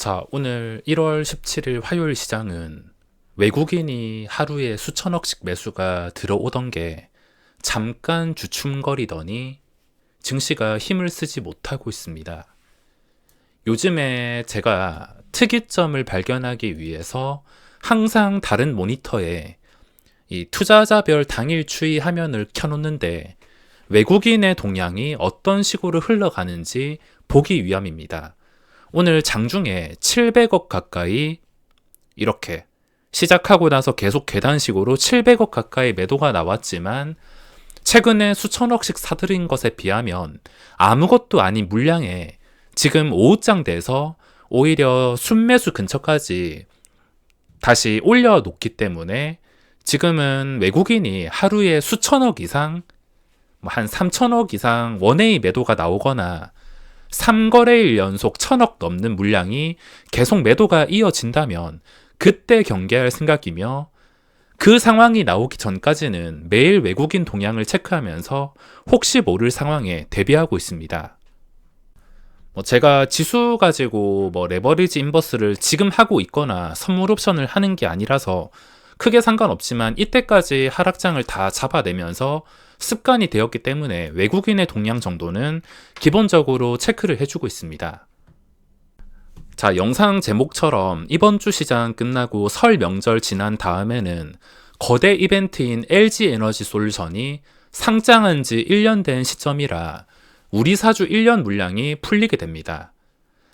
자, 오늘 1월 17일 화요일 시장은 외국인이 하루에 수천억씩 매수가 들어오던 게 잠깐 주춤거리더니 증시가 힘을 쓰지 못하고 있습니다. 요즘에 제가 특이점을 발견하기 위해서 항상 다른 모니터에 이 투자자별 당일 추이 화면을 켜놓는데 외국인의 동향이 어떤 식으로 흘러가는지 보기 위함입니다. 오늘 장중에 700억 가까이 이렇게 시작하고 나서 계속 계단식으로 700억 가까이 매도가 나왔지만 최근에 수천억씩 사들인 것에 비하면 아무것도 아닌 물량에 지금 오후장 돼서 오히려 순매수 근처까지 다시 올려놓기 때문에 지금은 외국인이 하루에 수천억 이상, 한 3천억 이상 원웨이 매도가 나오거나 3거래일 연속 1000억 넘는 물량이 계속 매도가 이어진다면 그때 경계할 생각이며, 그 상황이 나오기 전까지는 매일 외국인 동향을 체크하면서 혹시 모를 상황에 대비하고 있습니다. 제가 지수 가지고 레버리지 인버스를 지금 하고 있거나 선물 옵션을 하는 게 아니라서 크게 상관없지만 이때까지 하락장을 다 잡아내면서 습관이 되었기 때문에 외국인의 동향 정도는 기본적으로 체크를 해주고 있습니다. 자, 영상 제목처럼 이번 주 시장 끝나고 설 명절 지난 다음에는 거대 이벤트인 LG에너지솔루션이 상장한 지 1년 된 시점이라 우리 사주 1년 물량이 풀리게 됩니다.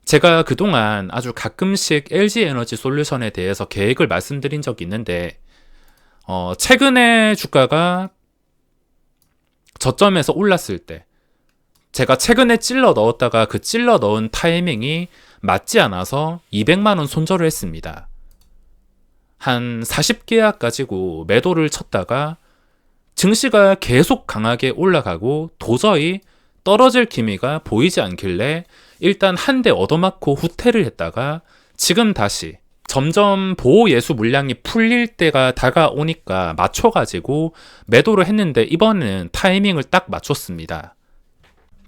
제가 그동안 아주 가끔씩 LG에너지솔루션에 대해서 계획을 말씀드린 적이 있는데 최근에 주가가 저점에서 올랐을 때 제가 최근에 찔러 넣었다가 그 찔러 넣은 타이밍이 맞지 않아서 200만원 손절을 했습니다. 한 40계약 가지고 매도를 쳤다가 증시가 계속 강하게 올라가고 도저히 떨어질 기미가 보이지 않길래 일단 한 대 얻어맞고 후퇴를 했다가 지금 다시 점점 보호 예수 물량이 풀릴 때가 다가오니까 맞춰가지고 매도를 했는데 이번에는 타이밍을 딱 맞췄습니다.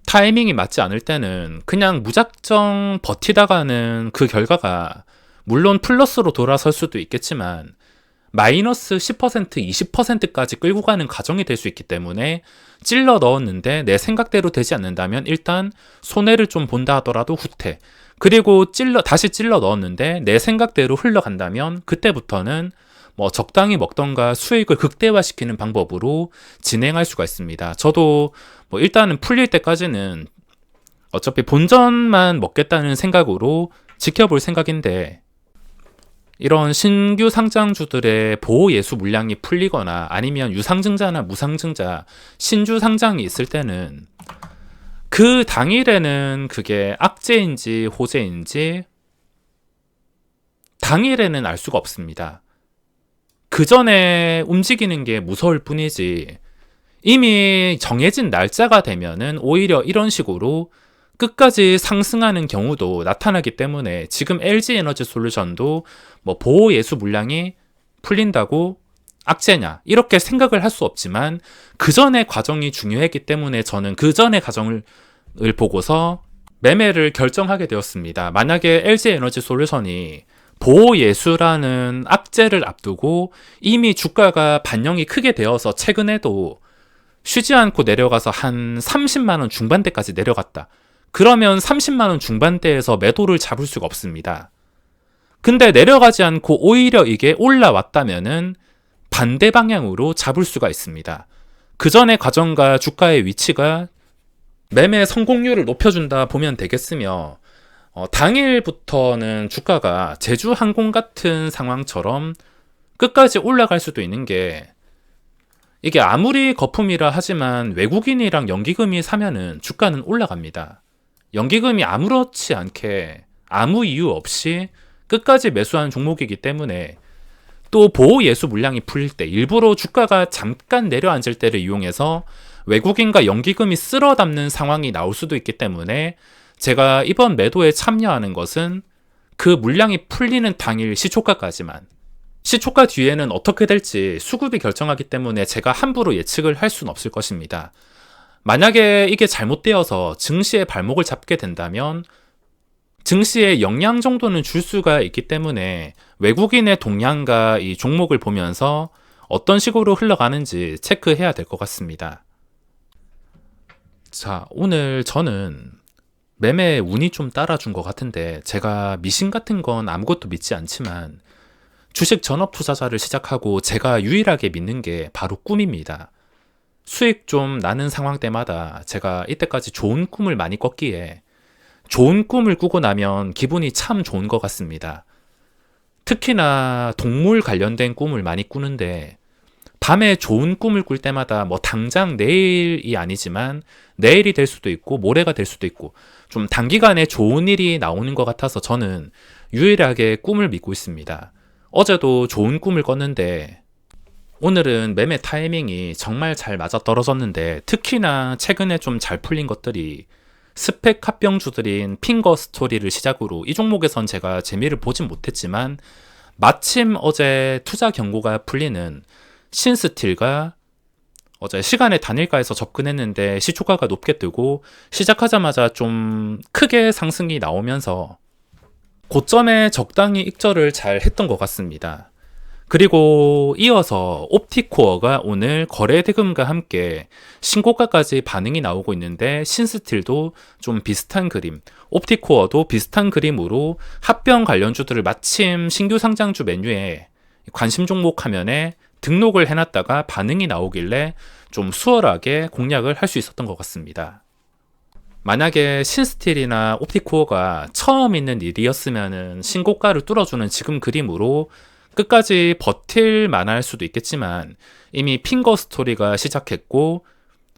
타이밍이 맞지 않을 때는 그냥 무작정 버티다가는 그 결과가 물론 플러스로 돌아설 수도 있겠지만 마이너스 10%, 20%까지 끌고 가는 과정이 될 수 있기 때문에 찔러 넣었는데 내 생각대로 되지 않는다면 일단 손해를 좀 본다 하더라도 후퇴, 그리고 다시 찔러 넣었는데 내 생각대로 흘러간다면 그때부터는 적당히 먹던가 수익을 극대화시키는 방법으로 진행할 수가 있습니다. 저도 일단은 풀릴 때까지는 어차피 본전만 먹겠다는 생각으로 지켜볼 생각인데, 이런 신규 상장주들의 보호 예수 물량이 풀리거나 아니면 유상증자나 무상증자, 신주 상장이 있을 때는 그 당일에는 그게 악재인지 호재인지 당일에는 알 수가 없습니다. 그 전에 움직이는 게 무서울 뿐이지 이미 정해진 날짜가 되면은 오히려 이런 식으로 끝까지 상승하는 경우도 나타나기 때문에 지금 LG에너지솔루션도 보호 예수 물량이 풀린다고 악재냐 이렇게 생각을 할 수 없지만 그 전의 과정이 중요했기 때문에 저는 그 전의 과정을 보고서 매매를 결정하게 되었습니다. 만약에 LG에너지솔루션이 보호 예수라는 악재를 앞두고 이미 주가가 반영이 크게 되어서 최근에도 쉬지 않고 내려가서 한 30만원 중반대까지 내려갔다, 그러면 30만원 중반대에서 매도를 잡을 수가 없습니다. 근데 내려가지 않고 오히려 이게 올라왔다면은 반대 방향으로 잡을 수가 있습니다. 그 전의 과정과 주가의 위치가 매매 성공률을 높여준다 보면 되겠으며, 당일부터는 주가가 제주항공 같은 상황처럼 끝까지 올라갈 수도 있는 게, 이게 아무리 거품이라 하지만 외국인이랑 연기금이 사면은 주가는 올라갑니다. 연기금이 아무렇지 않게 아무 이유 없이 끝까지 매수한 종목이기 때문에, 또 보호 예수 물량이 풀릴 때 일부러 주가가 잠깐 내려앉을 때를 이용해서 외국인과 연기금이 쓸어 담는 상황이 나올 수도 있기 때문에 제가 이번 매도에 참여하는 것은 그 물량이 풀리는 당일 시초가까지만, 시초가 뒤에는 어떻게 될지 수급이 결정하기 때문에 제가 함부로 예측을 할 수는 없을 것입니다. 만약에 이게 잘못되어서 증시의 발목을 잡게 된다면 증시에 영향 정도는 줄 수가 있기 때문에 외국인의 동향과 이 종목을 보면서 어떤 식으로 흘러가는지 체크해야 될 것 같습니다. 자, 오늘 저는 매매 운이 좀 따라준 것 같은데, 제가 미신 같은 건 아무것도 믿지 않지만 주식 전업 투자자를 시작하고 제가 유일하게 믿는 게 바로 꿈입니다. 수익 좀 나는 상황 때마다 제가 이때까지 좋은 꿈을 많이 꿨기에 좋은 꿈을 꾸고 나면 기분이 참 좋은 것 같습니다. 특히나 동물 관련된 꿈을 많이 꾸는데, 밤에 좋은 꿈을 꿀 때마다 뭐 당장 내일이 아니지만 내일이 될 수도 있고 모레가 될 수도 있고 좀 단기간에 좋은 일이 나오는 것 같아서 저는 유일하게 꿈을 믿고 있습니다. 어제도 좋은 꿈을 꿨는데, 오늘은 매매 타이밍이 정말 잘 맞아떨어졌는데, 특히나 최근에 좀 잘 풀린 것들이 스펙 합병주들인 핑거 스토리를 시작으로 이 종목에선 제가 재미를 보진 못했지만 마침 어제 투자 경고가 풀리는 신스틸과 어제 시간의 단일가에서 접근했는데 시초가가 높게 뜨고 시작하자마자 좀 크게 상승이 나오면서 고점에 적당히 익절을 잘 했던 것 같습니다. 그리고 이어서 옵티코어가 오늘 거래대금과 함께 신고가까지 반응이 나오고 있는데, 신스틸도 좀 비슷한 그림, 옵티코어도 비슷한 그림으로 합병 관련주들을 마침 신규 상장주 메뉴에 관심 종목 화면에 등록을 해놨다가 반응이 나오길래 좀 수월하게 공략을 할 수 있었던 것 같습니다. 만약에 신스틸이나 옵티코어가 처음 있는 일이었으면 신고가를 뚫어주는 지금 그림으로 끝까지 버틸 만할 수도 있겠지만, 이미 핑거 스토리가 시작했고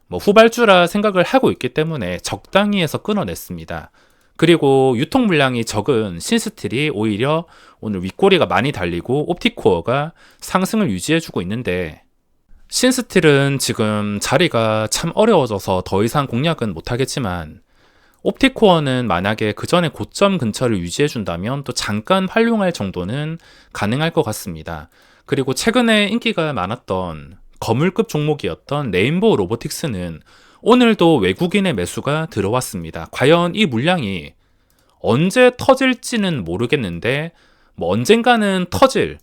뭐 후발주라 생각을 하고 있기 때문에 적당히 해서 끊어냈습니다. 그리고 유통 물량이 적은 신스틸이 오히려 오늘 윗꼬리가 많이 달리고 옵티코어가 상승을 유지해주고 있는데, 신스틸은 지금 자리가 참 어려워져서 더 이상 공략은 못하겠지만, 옵티코어는 만약에 그 전에 고점 근처를 유지해준다면 또 잠깐 활용할 정도는 가능할 것 같습니다. 그리고 최근에 인기가 많았던 거물급 종목이었던 레인보우 로보틱스는 오늘도 외국인의 매수가 들어왔습니다. 과연 이 물량이 언제 터질지는 모르겠는데 뭐 언젠가는 터질,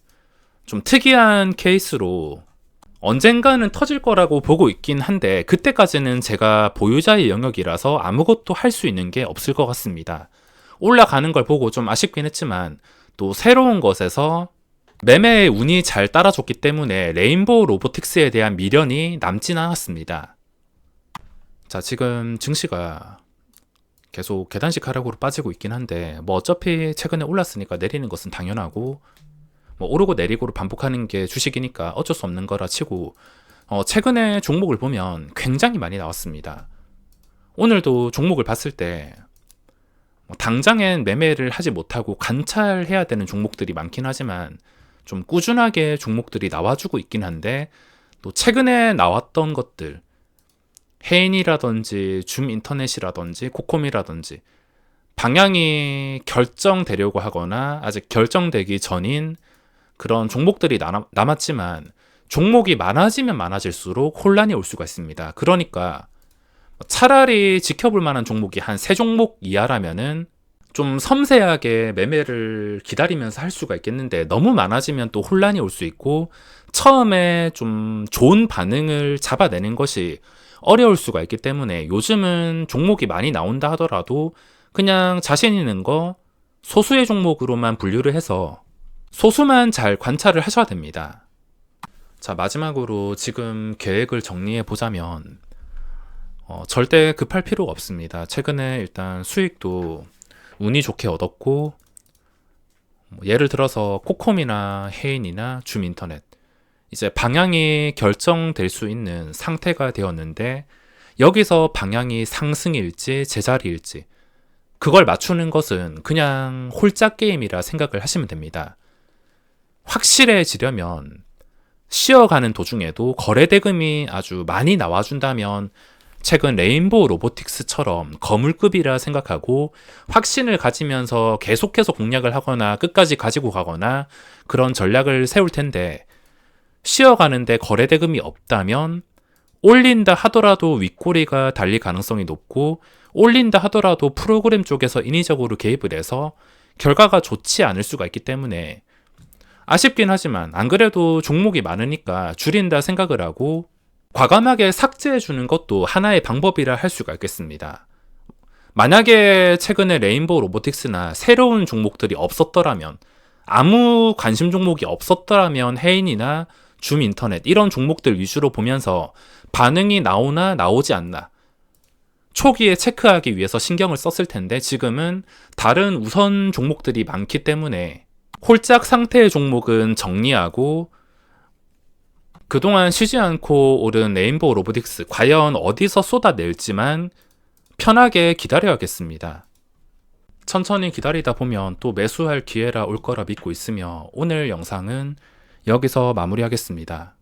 좀 특이한 케이스로 언젠가는 터질 거라고 보고 있긴 한데, 그때까지는 제가 보유자의 영역이라서 아무것도 할 수 있는 게 없을 것 같습니다. 올라가는 걸 보고 좀 아쉽긴 했지만 또 새로운 것에서 매매의 운이 잘 따라줬기 때문에 레인보우 로보틱스에 대한 미련이 남진 않았습니다. 자, 지금 증시가 계속 계단식 하락으로 빠지고 있긴 한데, 뭐 어차피 최근에 올랐으니까 내리는 것은 당연하고, 뭐 오르고 내리고를 반복하는 게 주식이니까 어쩔 수 없는 거라 치고, 최근에 종목을 보면 굉장히 많이 나왔습니다. 오늘도 종목을 봤을 때 당장엔 매매를 하지 못하고 관찰해야 되는 종목들이 많긴 하지만 좀 꾸준하게 종목들이 나와주고 있긴 한데, 또 최근에 나왔던 것들, 해인이라든지 줌인터넷이라든지 코콤이라든지 방향이 결정되려고 하거나 아직 결정되기 전인 그런 종목들이 남았지만, 종목이 많아지면 많아질수록 혼란이 올 수가 있습니다. 그러니까 차라리 지켜볼 만한 종목이 한 3종목 이하라면은 좀 섬세하게 매매를 기다리면서 할 수가 있겠는데, 너무 많아지면 또 혼란이 올 수 있고 처음에 좀 좋은 반응을 잡아내는 것이 어려울 수가 있기 때문에, 요즘은 종목이 많이 나온다 하더라도 그냥 자신 있는 거 소수의 종목으로만 분류를 해서 소수만 잘 관찰을 하셔야 됩니다. 자, 마지막으로 지금 계획을 정리해 보자면 절대 급할 필요가 없습니다. 최근에 일단 수익도 운이 좋게 얻었고, 예를 들어서 코콤이나 해인이나 줌인터넷, 이제 방향이 결정될 수 있는 상태가 되었는데, 여기서 방향이 상승일지 제자리일지 그걸 맞추는 것은 그냥 홀짝 게임이라 생각을 하시면 됩니다. 확실해지려면 쉬어가는 도중에도 거래대금이 아주 많이 나와준다면 최근 레인보우 로보틱스처럼 거물급이라 생각하고 확신을 가지면서 계속해서 공략을 하거나 끝까지 가지고 가거나 그런 전략을 세울 텐데, 쉬어가는데 거래대금이 없다면 올린다 하더라도 윗꼬리가 달릴 가능성이 높고 올린다 하더라도 프로그램 쪽에서 인위적으로 개입을 해서 결과가 좋지 않을 수가 있기 때문에 아쉽긴 하지만 안 그래도 종목이 많으니까 줄인다 생각을 하고 과감하게 삭제해 주는 것도 하나의 방법이라 할 수가 있겠습니다. 만약에 최근에 레인보우 로보틱스나 새로운 종목들이 없었더라면, 아무 관심 종목이 없었더라면 해인이나 줌 인터넷 이런 종목들 위주로 보면서 반응이 나오나 나오지 않나 초기에 체크하기 위해서 신경을 썼을 텐데, 지금은 다른 우선 종목들이 많기 때문에 홀짝 상태의 종목은 정리하고 그동안 쉬지 않고 오른 레인보우 로보틱스 과연 어디서 쏟아낼지만 편하게 기다려야겠습니다. 천천히 기다리다 보면 또 매수할 기회라 올 거라 믿고 있으며 오늘 영상은 여기서 마무리하겠습니다.